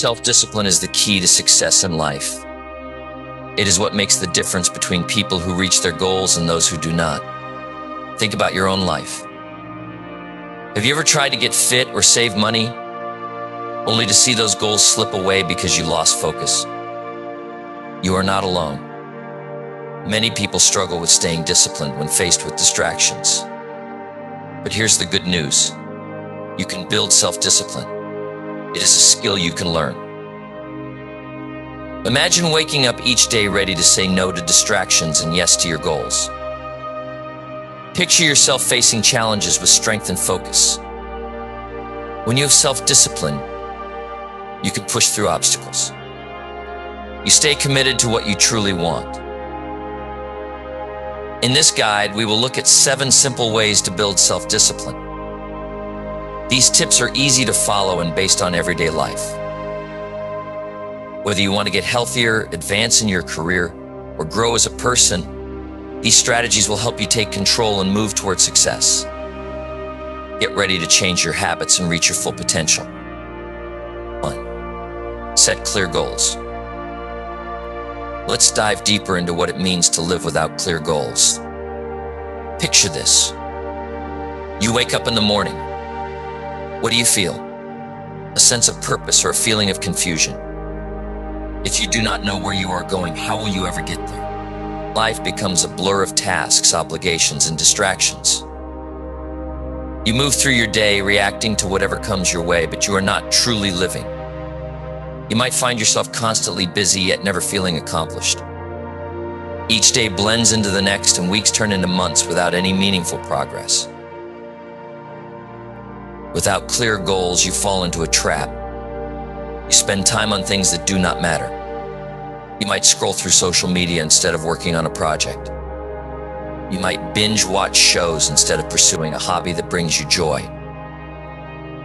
Self-discipline is the key to success in life. It is what makes the difference between people who reach their goals and those who do not. Think about your own life. Have you ever tried to get fit or save money, only to see those goals slip away because you lost focus? You are not alone. Many people struggle with staying disciplined when faced with distractions. But here's the good news. You can build self-discipline. It is a skill you can learn. Imagine waking up each day ready to say no to distractions and yes to your goals. Picture yourself facing challenges with strength and focus. When you have self-discipline, you can push through obstacles. You stay committed to what you truly want. In this guide, we will look at 7 simple ways to build self-discipline. These tips are easy to follow and based on everyday life. Whether you want to get healthier, advance in your career, or grow as a person, these strategies will help you take control and move toward success. Get ready to change your habits and reach your full potential. 1. Set clear goals. Let's dive deeper into what it means to live without clear goals. Picture this. You wake up in the morning. What do you feel? A sense of purpose or a feeling of confusion? If you do not know where you are going, how will you ever get there? Life becomes a blur of tasks, obligations, and distractions. You move through your day reacting to whatever comes your way, but you are not truly living. You might find yourself constantly busy yet never feeling accomplished. Each day blends into the next and weeks turn into months without any meaningful progress. Without clear goals, you fall into a trap. You spend time on things that do not matter. You might scroll through social media instead of working on a project. You might binge watch shows instead of pursuing a hobby that brings you joy.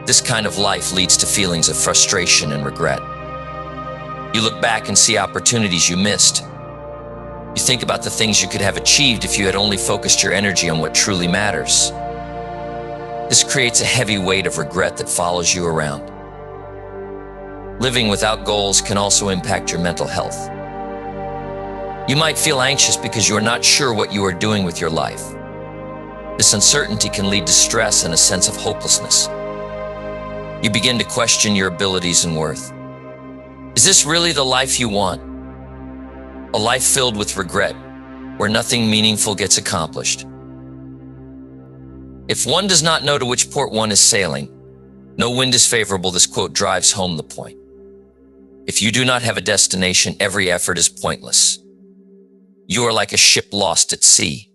This kind of life leads to feelings of frustration and regret. You look back and see opportunities you missed. You think about the things you could have achieved if you had only focused your energy on what truly matters. This creates a heavy weight of regret that follows you around. Living without goals can also impact your mental health. You might feel anxious because you are not sure what you are doing with your life. This uncertainty can lead to stress and a sense of hopelessness. You begin to question your abilities and worth. Is this really the life you want? A life filled with regret, where nothing meaningful gets accomplished. If one does not know to which port one is sailing, no wind is favorable. This quote drives home the point. If you do not have a destination, every effort is pointless. You are like a ship lost at sea,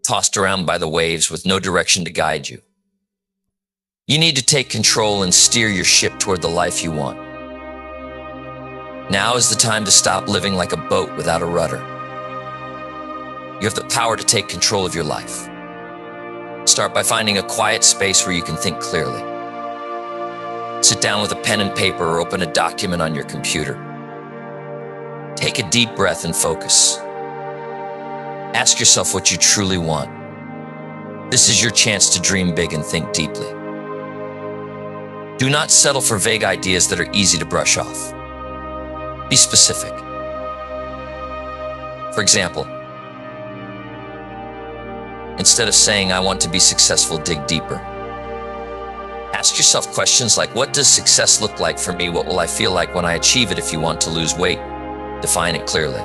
tossed around by the waves with no direction to guide you. You need to take control and steer your ship toward the life you want. Now is the time to stop living like a boat without a rudder. You have the power to take control of your life. Start by finding a quiet space where you can think clearly. Sit down with a pen and paper or open a document on your computer. Take a deep breath and focus. Ask yourself what you truly want. This is your chance to dream big and think deeply. Do not settle for vague ideas that are easy to brush off. Be specific. For example, instead of saying, "I want to be successful," dig deeper. Ask yourself questions like, what does success look like for me? What will I feel like when I achieve it? If you want to lose weight, define it clearly.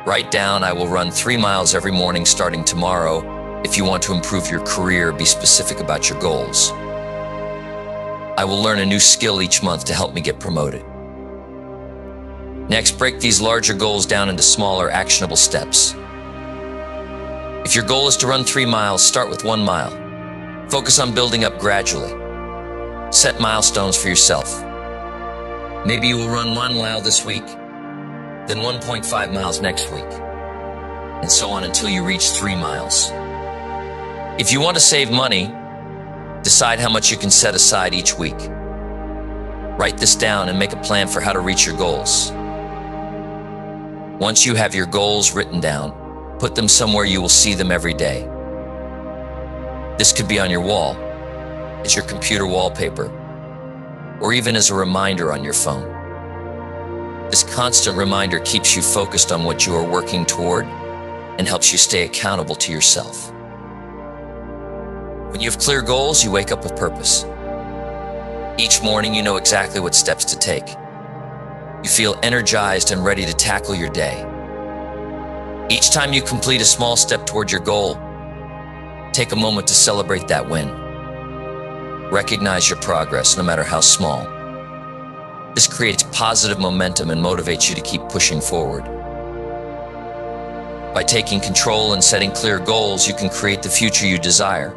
Write down, "I will run 3 miles every morning starting tomorrow." If you want to improve your career, be specific about your goals. "I will learn a new skill each month to help me get promoted." Next, break these larger goals down into smaller, actionable steps. If your goal is to run 3 miles, start with 1 mile. Focus on building up gradually. Set milestones for yourself. Maybe you will run 1 mile this week, then 1.5 miles next week, and so on until you reach 3 miles. If you want to save money, decide how much you can set aside each week. Write this down and make a plan for how to reach your goals. Once you have your goals written down, put them somewhere you will see them every day. This could be on your wall, as your computer wallpaper, or even as a reminder on your phone. This constant reminder keeps you focused on what you are working toward and helps you stay accountable to yourself. When you have clear goals, you wake up with purpose. Each morning, you know exactly what steps to take. You feel energized and ready to tackle your day. Each time you complete a small step toward your goal, take a moment to celebrate that win. Recognize your progress, no matter how small. This creates positive momentum and motivates you to keep pushing forward. By taking control and setting clear goals, you can create the future you desire.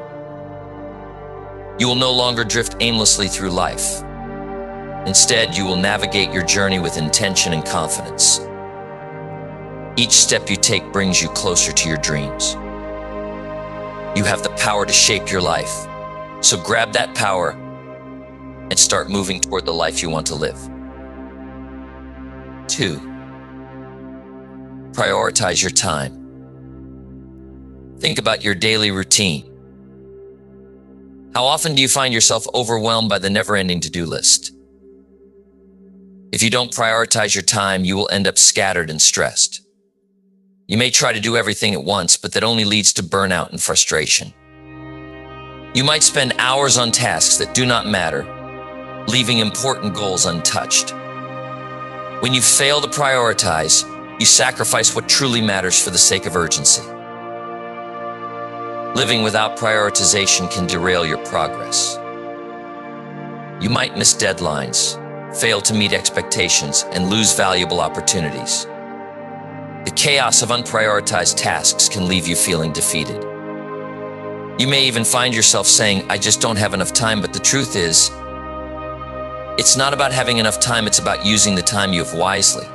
You will no longer drift aimlessly through life. Instead, you will navigate your journey with intention and confidence. Each step you take brings you closer to your dreams. You have the power to shape your life, so grab that power and start moving toward the life you want to live. 2. Prioritize your time. Think about your daily routine. How often do you find yourself overwhelmed by the never-ending to-do list? If you don't prioritize your time, you will end up scattered and stressed. You may try to do everything at once, but that only leads to burnout and frustration. You might spend hours on tasks that do not matter, leaving important goals untouched. When you fail to prioritize, you sacrifice what truly matters for the sake of urgency. Living without prioritization can derail your progress. You might miss deadlines, fail to meet expectations, and lose valuable opportunities. The chaos of unprioritized tasks can leave you feeling defeated. You may even find yourself saying, "I just don't have enough time," but the truth is, it's not about having enough time, it's about using the time you have wisely.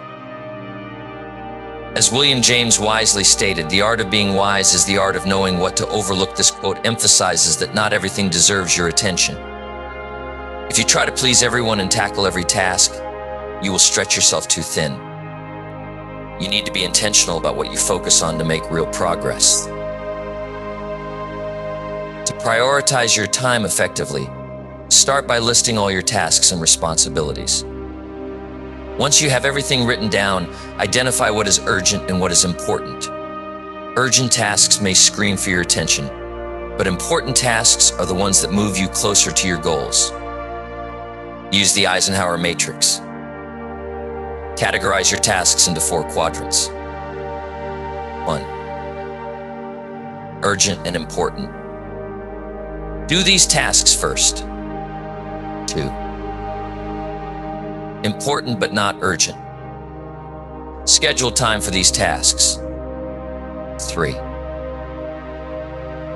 As William James wisely stated, the art of being wise is the art of knowing what to overlook. This quote emphasizes that not everything deserves your attention. If you try to please everyone and tackle every task, you will stretch yourself too thin. You need to be intentional about what you focus on to make real progress. To prioritize your time effectively, start by listing all your tasks and responsibilities. Once you have everything written down, identify what is urgent and what is important. Urgent tasks may scream for your attention, but important tasks are the ones that move you closer to your goals. Use the Eisenhower matrix. Categorize your tasks into 4 quadrants. 1. Urgent and important. Do these tasks first. 2. Important but not urgent. Schedule time for these tasks. 3.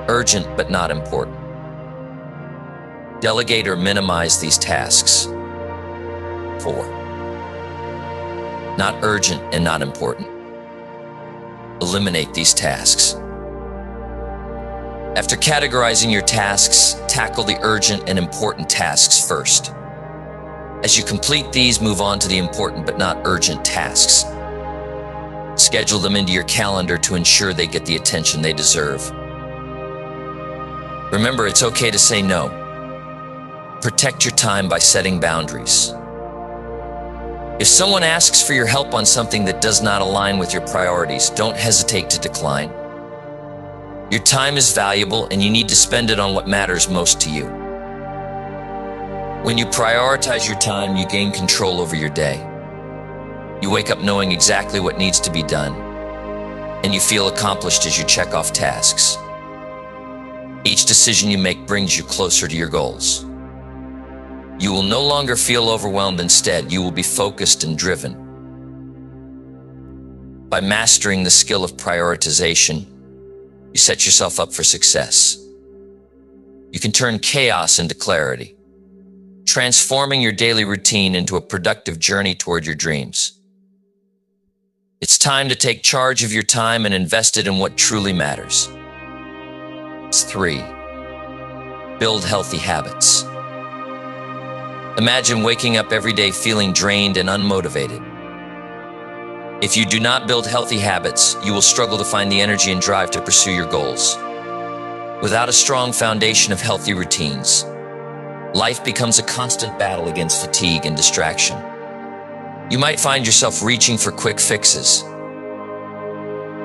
Urgent but not important. Delegate or minimize these tasks. 4. Not urgent and not important. Eliminate these tasks. After categorizing your tasks, tackle the urgent and important tasks first. As you complete these, move on to the important but not urgent tasks. Schedule them into your calendar to ensure they get the attention they deserve. Remember, it's okay to say no. Protect your time by setting boundaries. If someone asks for your help on something that does not align with your priorities, don't hesitate to decline. Your time is valuable and you need to spend it on what matters most to you. When you prioritize your time, you gain control over your day. You wake up knowing exactly what needs to be done, and you feel accomplished as you check off tasks. Each decision you make brings you closer to your goals. You will no longer feel overwhelmed. Instead, you will be focused and driven. By mastering the skill of prioritization, you set yourself up for success. You can turn chaos into clarity, transforming your daily routine into a productive journey toward your dreams. It's time to take charge of your time and invest it in what truly matters. 3. Build healthy habits. Imagine waking up every day feeling drained and unmotivated. If you do not build healthy habits, you will struggle to find the energy and drive to pursue your goals. Without a strong foundation of healthy routines, life becomes a constant battle against fatigue and distraction. You might find yourself reaching for quick fixes,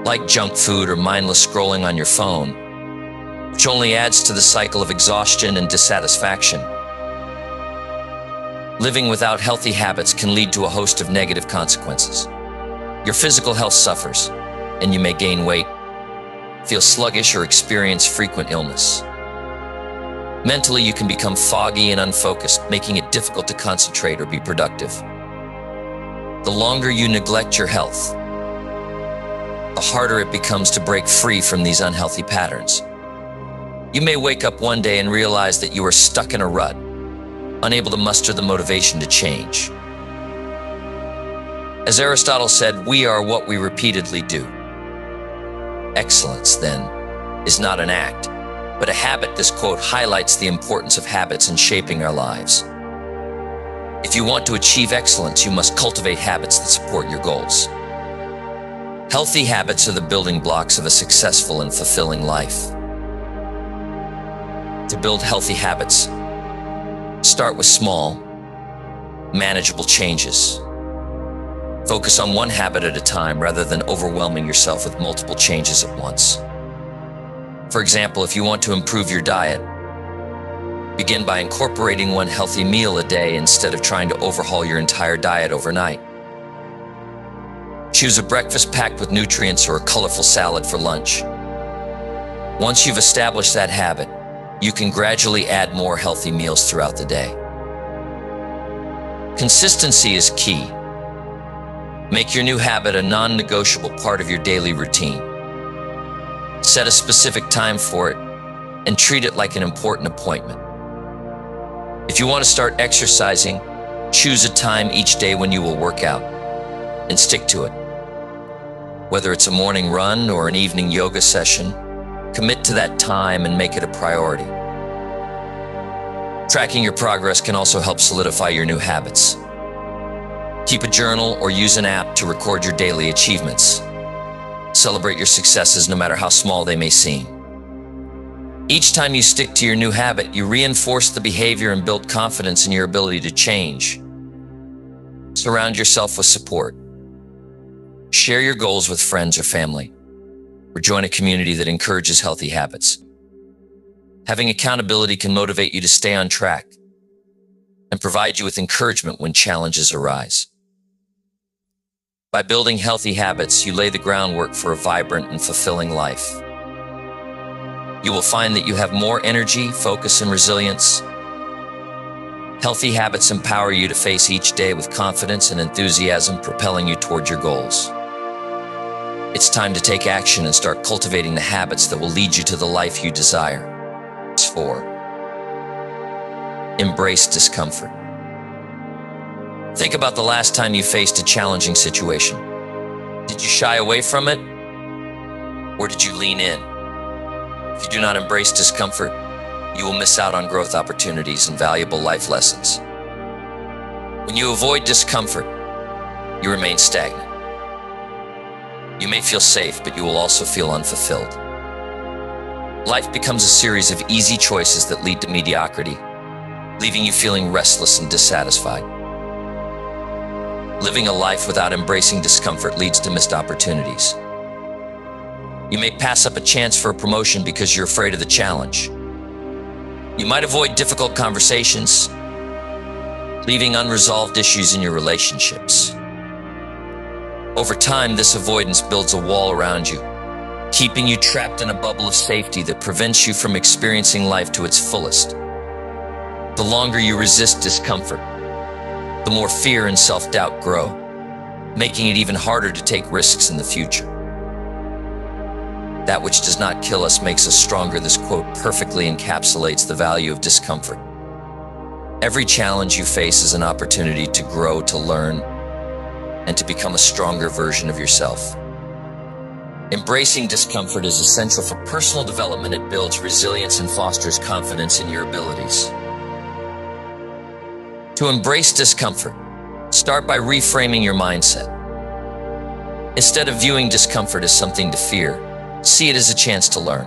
like junk food or mindless scrolling on your phone, which only adds to the cycle of exhaustion and dissatisfaction. Living without healthy habits can lead to a host of negative consequences. Your physical health suffers, and you may gain weight, feel sluggish, or experience frequent illness. Mentally, you can become foggy and unfocused, making it difficult to concentrate or be productive. The longer you neglect your health, the harder it becomes to break free from these unhealthy patterns. You may wake up one day and realize that you are stuck in a rut, unable to muster the motivation to change. As Aristotle said, we are what we repeatedly do. Excellence, then, is not an act, but a habit. This quote highlights the importance of habits in shaping our lives. If you want to achieve excellence, you must cultivate habits that support your goals. Healthy habits are the building blocks of a successful and fulfilling life. To build healthy habits, start with small, manageable changes. Focus on one habit at a time rather than overwhelming yourself with multiple changes at once. For example, if you want to improve your diet, begin by incorporating one healthy meal a day instead of trying to overhaul your entire diet overnight. Choose a breakfast packed with nutrients or a colorful salad for lunch. Once you've established that habit, you can gradually add more healthy meals throughout the day. Consistency is key. Make your new habit a non-negotiable part of your daily routine. Set a specific time for it and treat it like an important appointment. If you want to start exercising, choose a time each day when you will work out and stick to it. Whether it's a morning run or an evening yoga session, commit to that time and make it a priority. Tracking your progress can also help solidify your new habits. Keep a journal or use an app to record your daily achievements. Celebrate your successes no matter how small they may seem. Each time you stick to your new habit, you reinforce the behavior and build confidence in your ability to change. Surround yourself with support. Share your goals with friends or family, or join a community that encourages healthy habits. Having accountability can motivate you to stay on track and provide you with encouragement when challenges arise. By building healthy habits, you lay the groundwork for a vibrant and fulfilling life. You will find that you have more energy, focus, and resilience. Healthy habits empower you to face each day with confidence and enthusiasm, propelling you toward your goals. It's time to take action and start cultivating the habits that will lead you to the life you desire. 4. Embrace discomfort. Think about the last time you faced a challenging situation. Did you shy away from it, or did you lean in? If you do not embrace discomfort, you will miss out on growth opportunities and valuable life lessons. When you avoid discomfort, you remain stagnant. You may feel safe, but you will also feel unfulfilled. Life becomes a series of easy choices that lead to mediocrity, leaving you feeling restless and dissatisfied. Living a life without embracing discomfort leads to missed opportunities. You may pass up a chance for a promotion because you're afraid of the challenge. You might avoid difficult conversations, leaving unresolved issues in your relationships. Over time, this avoidance builds a wall around you, keeping you trapped in a bubble of safety that prevents you from experiencing life to its fullest. The longer you resist discomfort, the more fear and self-doubt grow, making it even harder to take risks in the future. That which does not kill us makes us stronger. This quote perfectly encapsulates the value of discomfort. Every challenge you face is an opportunity to grow, to learn, and to become a stronger version of yourself. Embracing discomfort is essential for personal development. It builds resilience and fosters confidence in your abilities. To embrace discomfort, start by reframing your mindset. Instead of viewing discomfort as something to fear, see it as a chance to learn.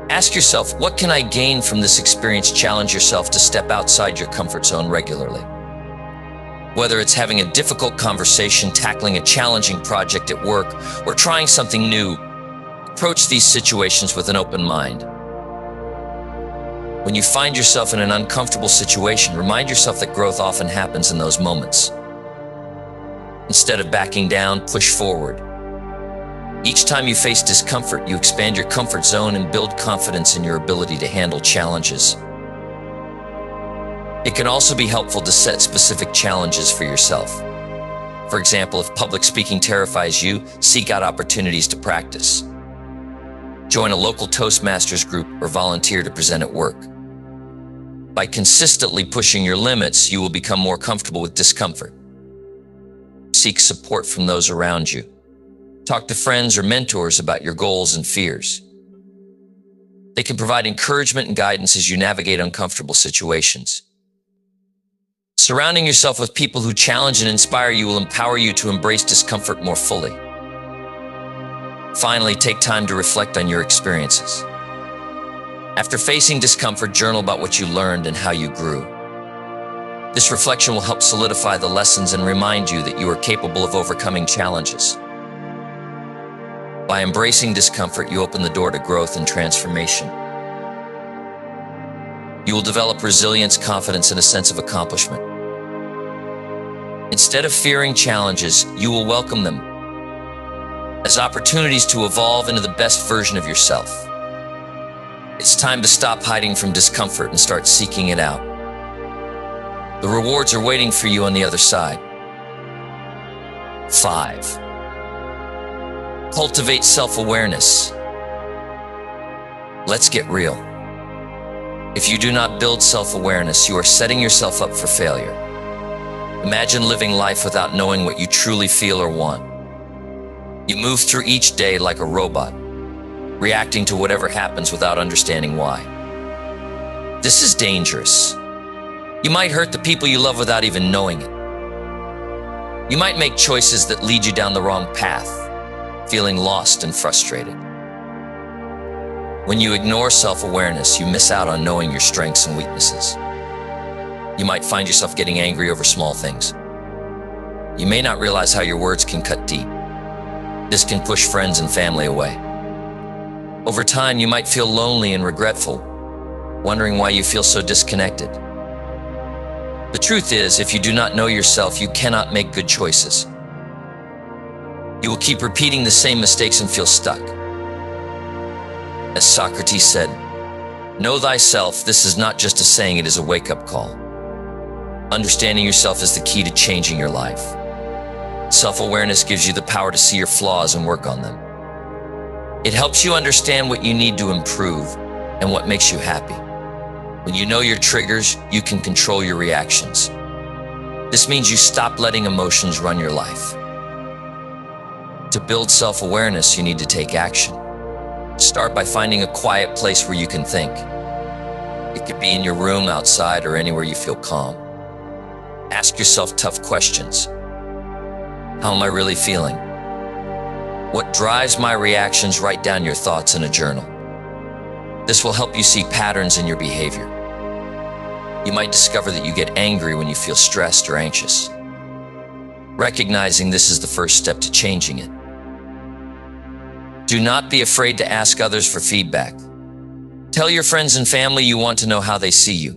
Ask yourself, what can I gain from this experience? Challenge yourself to step outside your comfort zone regularly. Whether it's having a difficult conversation, tackling a challenging project at work, or trying something new, approach these situations with an open mind. When you find yourself in an uncomfortable situation, remind yourself that growth often happens in those moments. Instead of backing down, push forward. Each time you face discomfort, you expand your comfort zone and build confidence in your ability to handle challenges. It can also be helpful to set specific challenges for yourself. For example, if public speaking terrifies you, seek out opportunities to practice. Join a local Toastmasters group or volunteer to present at work. By consistently pushing your limits, you will become more comfortable with discomfort. Seek support from those around you. Talk to friends or mentors about your goals and fears. They can provide encouragement and guidance as you navigate uncomfortable situations. Surrounding yourself with people who challenge and inspire you will empower you to embrace discomfort more fully. Finally, take time to reflect on your experiences. After facing discomfort, journal about what you learned and how you grew. This reflection will help solidify the lessons and remind you that you are capable of overcoming challenges. By embracing discomfort, you open the door to growth and transformation. You will develop resilience, confidence, and a sense of accomplishment. Instead of fearing challenges, you will welcome them as opportunities to evolve into the best version of yourself. It's time to stop hiding from discomfort and start seeking it out. The rewards are waiting for you on the other side. 5. Cultivate self-awareness. Let's get real. If you do not build self-awareness, you are setting yourself up for failure. Imagine living life without knowing what you truly feel or want. You move through each day like a robot, reacting to whatever happens without understanding why. This is dangerous. You might hurt the people you love without even knowing it. You might make choices that lead you down the wrong path, feeling lost and frustrated. When you ignore self-awareness, you miss out on knowing your strengths and weaknesses. You might find yourself getting angry over small things. You may not realize how your words can cut deep. This can push friends and family away. Over time, you might feel lonely and regretful, wondering why you feel so disconnected. The truth is, if you do not know yourself, you cannot make good choices. You will keep repeating the same mistakes and feel stuck. As Socrates said, "Know thyself." This is not just a saying, it is a wake-up call. Understanding yourself is the key to changing your life. Self-awareness gives you the power to see your flaws and work on them. It helps you understand what you need to improve and what makes you happy. When you know your triggers, you can control your reactions. This means you stop letting emotions run your life. To build self-awareness, you need to take action. Start by finding a quiet place where you can think. It could be in your room, outside, or anywhere you feel calm. Ask yourself tough questions. How am I really feeling? What drives my reactions? Write down your thoughts in a journal. This will help you see patterns in your behavior. You might discover that you get angry when you feel stressed or anxious. Recognizing this is the first step to changing it. Do not be afraid to ask others for feedback. Tell your friends and family you want to know how they see you.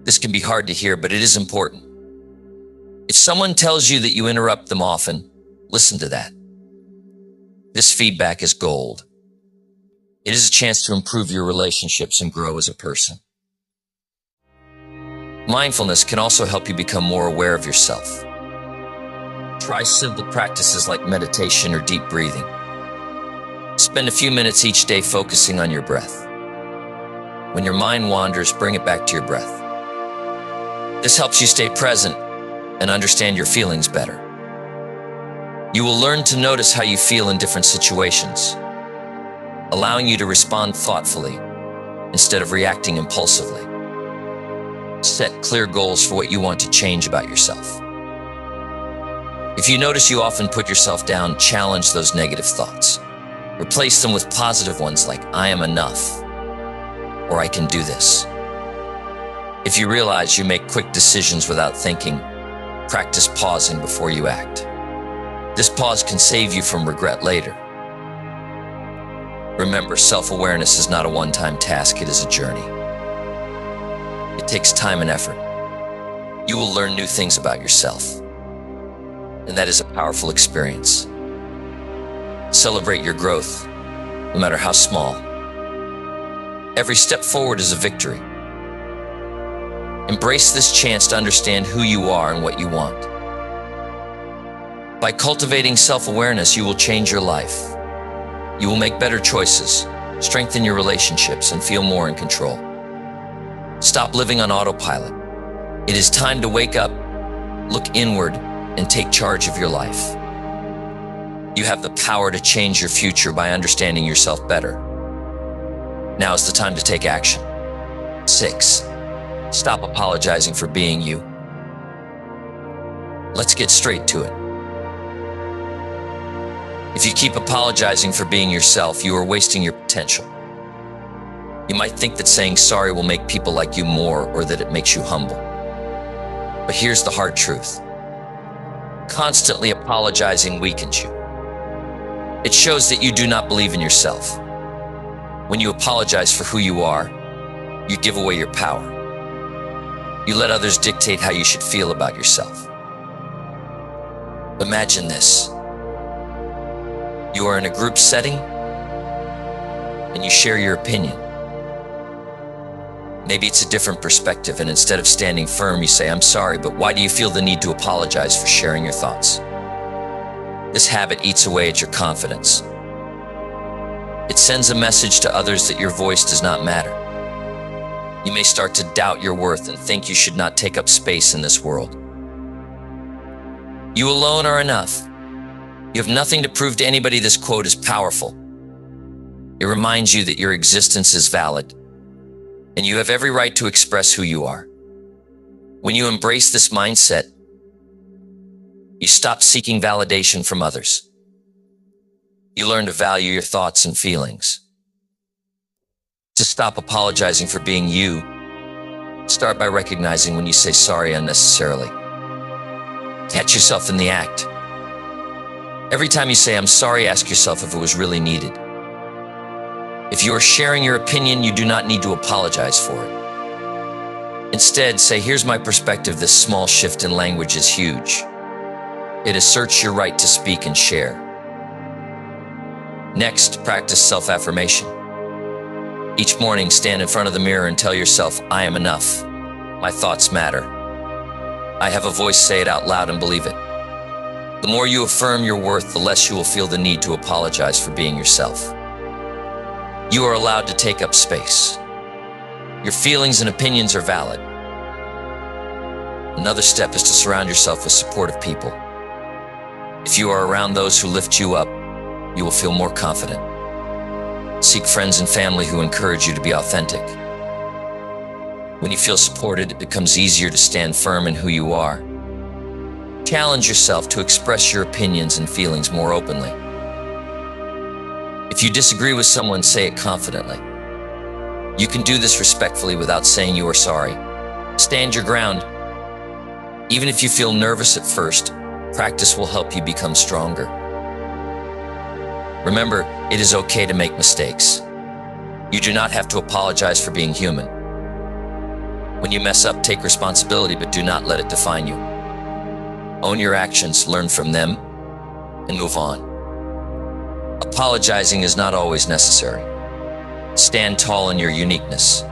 This can be hard to hear, but it is important. If someone tells you that you interrupt them often, listen to that. This feedback is gold. It is a chance to improve your relationships and grow as a person. Mindfulness can also help you become more aware of yourself. Try simple practices like meditation or deep breathing. Spend a few minutes each day focusing on your breath. When your mind wanders, bring it back to your breath. This helps you stay present and understand your feelings better. You will learn to notice how you feel in different situations, allowing you to respond thoughtfully instead of reacting impulsively. Set clear goals for what you want to change about yourself. If you notice you often put yourself down, challenge those negative thoughts. Replace them with positive ones like, I am enough, or I can do this. If you realize you make quick decisions without thinking, practice pausing before you act. This pause can save you from regret later. Remember, self-awareness is not a one-time task, it is a journey. It takes time and effort. You will learn new things about yourself, and that is a powerful experience. Celebrate your growth, no matter how small. Every step forward is a victory. Embrace this chance to understand who you are and what you want. By cultivating self-awareness, you will change your life. You will make better choices, strengthen your relationships, and feel more in control. Stop living on autopilot. It is time to wake up, look inward, and take charge of your life. You have the power to change your future by understanding yourself better. Now is the time to take action. 6. Stop apologizing for being you. Let's get straight to it. If you keep apologizing for being yourself, you are wasting your potential. You might think that saying sorry will make people like you more, or that it makes you humble. But here's the hard truth. Constantly apologizing weakens you. It shows that you do not believe in yourself. When you apologize for who you are, you give away your power. You let others dictate how you should feel about yourself. Imagine this. You are in a group setting and you share your opinion. Maybe it's a different perspective, and instead of standing firm, you say, I'm sorry, but why do you feel the need to apologize for sharing your thoughts? This habit eats away at your confidence. It sends a message to others that your voice does not matter. You may start to doubt your worth and think you should not take up space in this world. You alone are enough. You have nothing to prove to anybody. This quote is powerful. It reminds you that your existence is valid, and you have every right to express who you are. When you embrace this mindset, you stop seeking validation from others. You learn to value your thoughts and feelings. To stop apologizing for being you, start by recognizing when you say sorry unnecessarily. Catch yourself in the act. Every time you say, I'm sorry, ask yourself if it was really needed. If you are sharing your opinion, you do not need to apologize for it. Instead, say, here's my perspective. This small shift in language is huge. It asserts your right to speak and share. Next, practice self-affirmation. Each morning, stand in front of the mirror and tell yourself, I am enough. My thoughts matter. I have a voice. Say it out loud and believe it. The more you affirm your worth, the less you will feel the need to apologize for being yourself. You are allowed to take up space. Your feelings and opinions are valid. Another step is to surround yourself with supportive people. If you are around those who lift you up, you will feel more confident. Seek friends and family who encourage you to be authentic. When you feel supported, it becomes easier to stand firm in who you are. Challenge yourself to express your opinions and feelings more openly. If you disagree with someone, say it confidently. You can do this respectfully without saying you are sorry. Stand your ground. Even if you feel nervous at first, practice will help you become stronger. Remember, it is okay to make mistakes. You do not have to apologize for being human. When you mess up, take responsibility, but do not let it define you. Own your actions, learn from them, and move on. Apologizing is not always necessary. Stand tall in your uniqueness.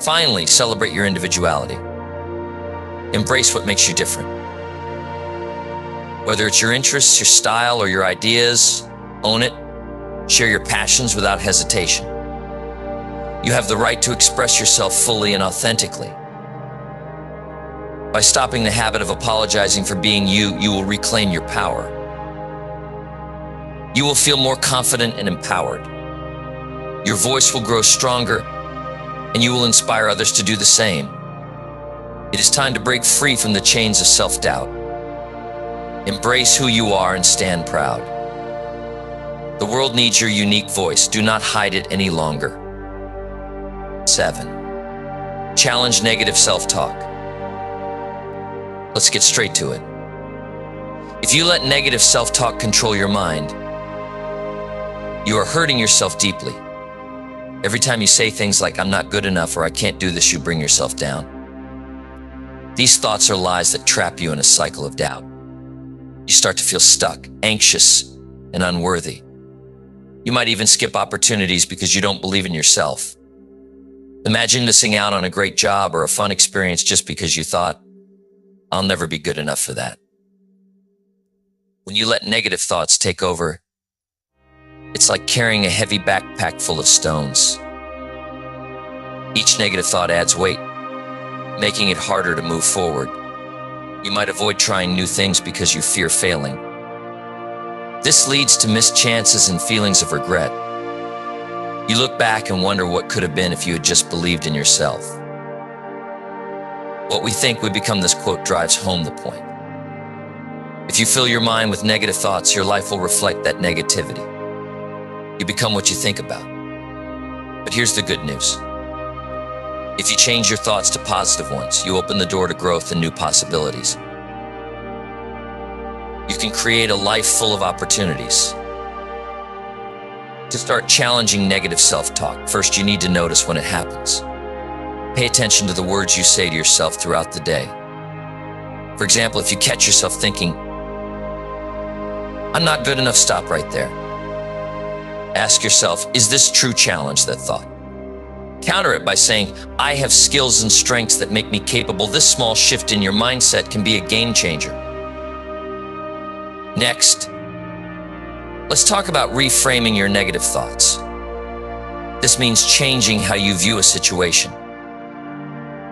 Finally, celebrate your individuality. Embrace what makes you different. Whether it's your interests, your style, or your ideas, own it. Share your passions without hesitation. You have the right to express yourself fully and authentically. By stopping the habit of apologizing for being you, you will reclaim your power. You will feel more confident and empowered. Your voice will grow stronger, and you will inspire others to do the same. It is time to break free from the chains of self-doubt. Embrace who you are and stand proud. The world needs your unique voice. Do not hide it any longer. 7. Challenge negative self-talk. Let's get straight to it. If you let negative self-talk control your mind, you are hurting yourself deeply. Every time you say things like, I'm not good enough, or I can't do this, you bring yourself down. These thoughts are lies that trap you in a cycle of doubt. You start to feel stuck, anxious, and unworthy. You might even skip opportunities because you don't believe in yourself. Imagine missing out on a great job or a fun experience just because you thought, I'll never be good enough for that. When you let negative thoughts take over, it's like carrying a heavy backpack full of stones. Each negative thought adds weight, making it harder to move forward. You might avoid trying new things because you fear failing. This leads to missed chances and feelings of regret. You look back and wonder what could have been if you had just believed in yourself. What we think would become, this quote drives home the point. If you fill your mind with negative thoughts, your life will reflect that negativity. You become what you think about. But here's the good news. If you change your thoughts to positive ones, you open the door to growth and new possibilities. You can create a life full of opportunities. To start challenging negative self-talk, first you need to notice when it happens. Pay attention to the words you say to yourself throughout the day. For example, if you catch yourself thinking, I'm not good enough, stop right there. Ask yourself, is this true? Challenge that thought. Counter it by saying, I have skills and strengths that make me capable. This small shift in your mindset can be a game changer. Next, let's talk about reframing your negative thoughts. This means changing how you view a situation.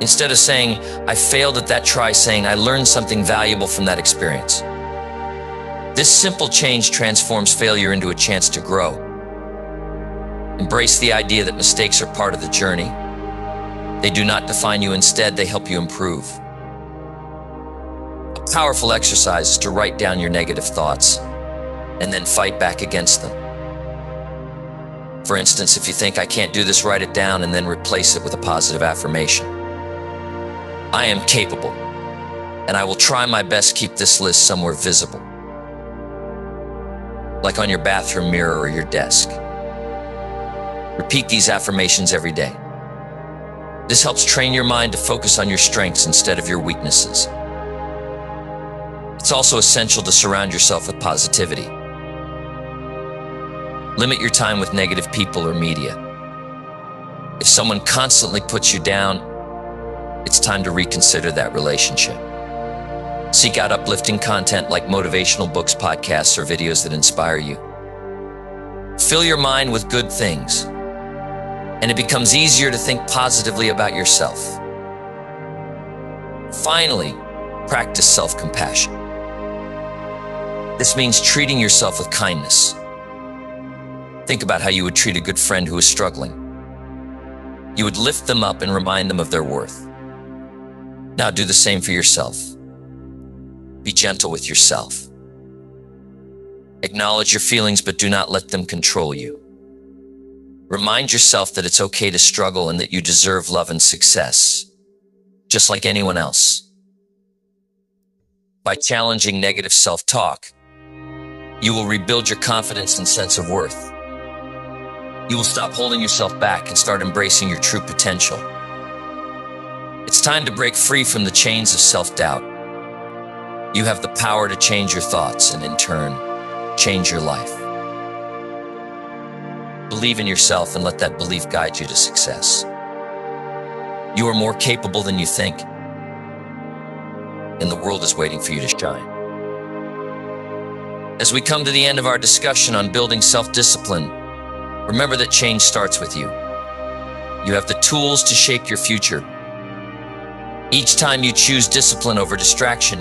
Instead of saying, I failed at that, try saying, I learned something valuable from that experience. This simple change transforms failure into a chance to grow. Embrace the idea that mistakes are part of the journey. They do not define you. Instead, they help you improve. A powerful exercise is to write down your negative thoughts and then fight back against them. For instance, if you think, I can't do this, write it down and then replace it with a positive affirmation. I am capable, and I will try my best to keep this list somewhere visible, like on your bathroom mirror or your desk. Repeat these affirmations every day. This helps train your mind to focus on your strengths instead of your weaknesses. It's also essential to surround yourself with positivity. Limit your time with negative people or media. If someone constantly puts you down, it's time to reconsider that relationship. Seek out uplifting content like motivational books, podcasts, or videos that inspire you. Fill your mind with good things, and it becomes easier to think positively about yourself. Finally, practice self-compassion. This means treating yourself with kindness. Think about how you would treat a good friend who is struggling. You would lift them up and remind them of their worth. Now do the same for yourself. Be gentle with yourself. Acknowledge your feelings, but do not let them control you. Remind yourself that it's okay to struggle and that you deserve love and success, just like anyone else. By challenging negative self-talk, you will rebuild your confidence and sense of worth. You will stop holding yourself back and start embracing your true potential. It's time to break free from the chains of self-doubt. You have the power to change your thoughts and, in turn, change your life. Believe in yourself and let that belief guide you to success. You are more capable than you think, and the world is waiting for you to shine. As we come to the end of our discussion on building self-discipline, remember that change starts with you. You have the tools to shape your future. Each time you choose discipline over distraction,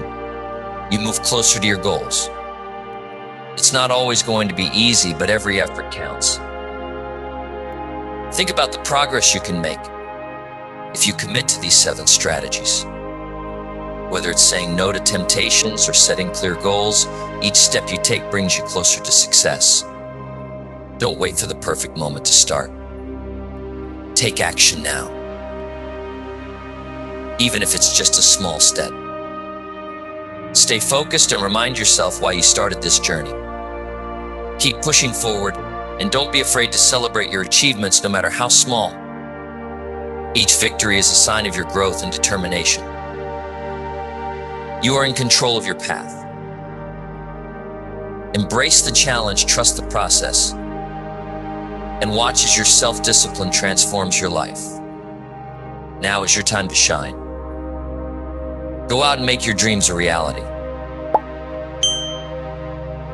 you move closer to your goals. It's not always going to be easy, but every effort counts. Think about the progress you can make if you commit to these 7 strategies. Whether it's saying no to temptations or setting clear goals, each step you take brings you closer to success. Don't wait for the perfect moment to start. Take action now, even if it's just a small step. Stay focused and remind yourself why you started this journey. Keep pushing forward, and don't be afraid to celebrate your achievements no matter how small. Each victory is a sign of your growth and determination. You are in control of your path. Embrace the challenge, trust the process, and watch as your self-discipline transforms your life. Now is your time to shine. Go out and make your dreams a reality.